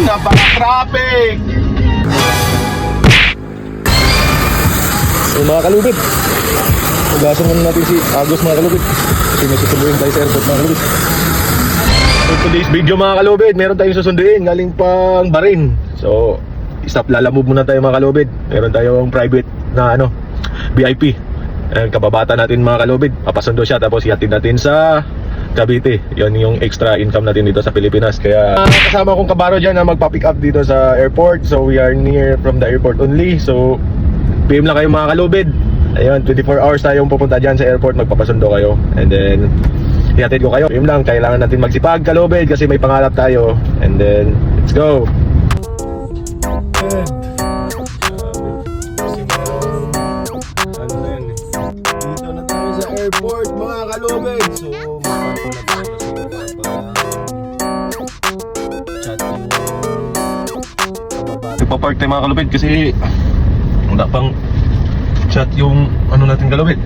Napaka-traffic! So mga kalubid, ugasan muna natin si Agos mga kalubid. Kasi may susunduin tayo sa airport mga kalubid. So today's video mga kalubid, meron tayong susunduin galing pang Bahrain. So stop lalamove muna tayo mga kalubid. Meron tayong private na VIP. Kababata natin mga kalubid, papasundo siya tapos ihatid natin sa Cavite. Yon yung extra income natin dito sa Pilipinas. Kaya kasama kong kabaro dyan na magpa-pick up dito sa airport. So we are near from the airport only. So PM lang kayo mga kalubid. Ayun, 24 hours tayong pupunta dyan sa airport. Magpapasundo kayo. And then ihatid ko kayo. PM lang, kailangan natin magsipag kalubid kasi may pangarap tayo. And then let's go. Dito na tayo sa airport mga kalubid. So nagpa-park tayo mga kalubid kasi wala pang chat yung natin kalubid.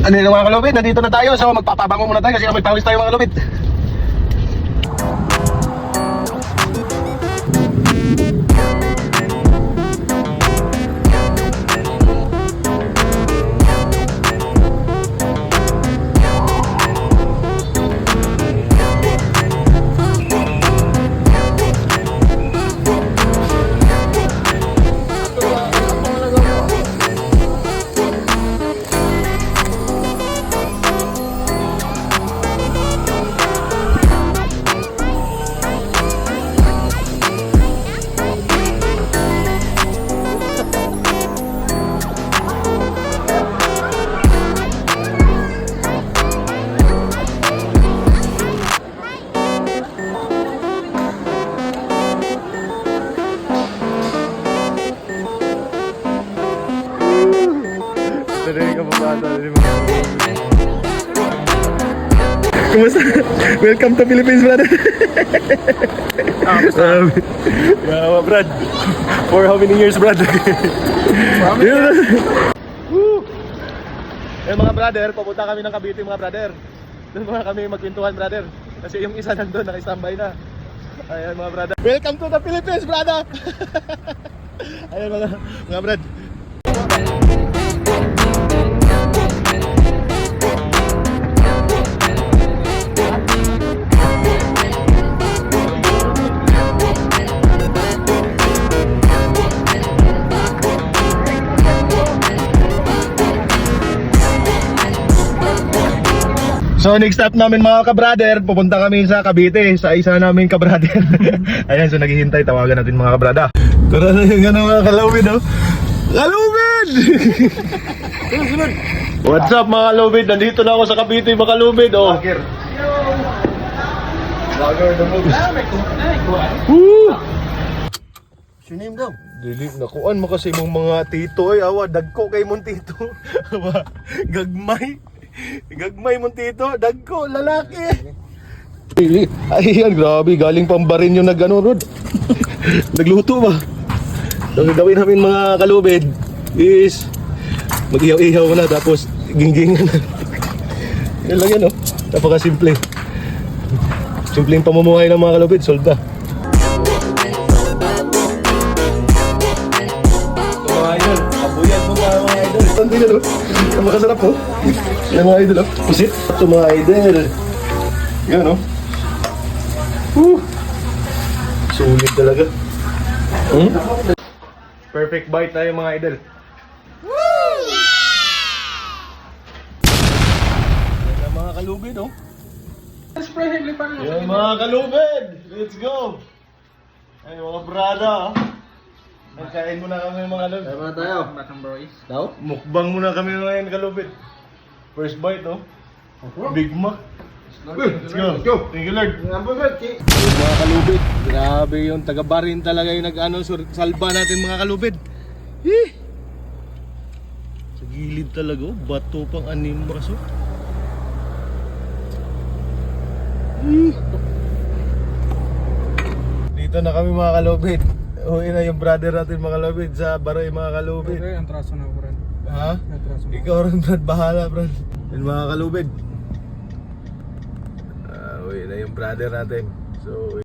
Ano yun mga kalubid, nandito na tayo. So magpapabango muna tayo kasi may pawis tayo mga kalubid. Kumusta? Welcome to Philippines, brother. Yeah, Brad. For how many years, brother? Eh mga brother, papunta kami ng Cavite mga brother. Doon mga kami magkwentuhan brother. Kasi yung isa nandun, naka-standby na. Ayan mga brother. Welcome to the Philippines, brother. Ayan mga brad. So next stop namin mga ka-brother, pupunta kami sa Cavite, sa isa namin ka-brother. Ayan, so naghihintay, tawagan natin mga ka-brada. Tara na yung mga kalubid, oh. Kalubid! What's up mga kalubid? Nandito na ako sa Cavite mga kalubid, oh. Vlogger the moves. Woo! What's your name daw? Dili, nakuan mo kasi mong mga tito, ay awa, dagko kay mong tito. Awa, gagmay. Gagmay mong tito, dagko, lalaki. Ayan, grabe, galing pang Bahrain yung Rod. Nagluto ba? So gagawin namin mga kalubid is mag-ihaw-ihaw na tapos gingging na. Yan lang yan, oh. Napaka-simple. Simpleng pamumuhay ng mga kalubid, solda. So mga idol, kabuyan mo mga idol. Ito din, oh. Makasarap, oh. Yan mga idol, oh. Pusit. Ito mga idol. Yan, oh. Sulit talaga. Perfect bite tayo mga idol. Woo! Yan mga kalubid, oh. Yan mga kalubid. Let's go. Ay mga brada, oh. Nagkain muna kami mga kalubid. Kaya muna tayo. Daw? Mukbang muna kami ngayon kalubid. First bite, oh. Big Mac. Let's go. Let's go. Thank you, Lord. Mga kalubid, grabe yung taga-Bahrain talaga yung salba natin mga kalubid. Sa gilid talaga, oh. Bato pang 6 braso. Dito na kami mga kalubid. Uwi na yung brother natin mga kalubid sa Baroy mga kalubid. Okay, ang traso na Brad. Ha? Ikaw rin Brad, bahala Brad. Yan mga kalubid. Uwi na yung brother natin. So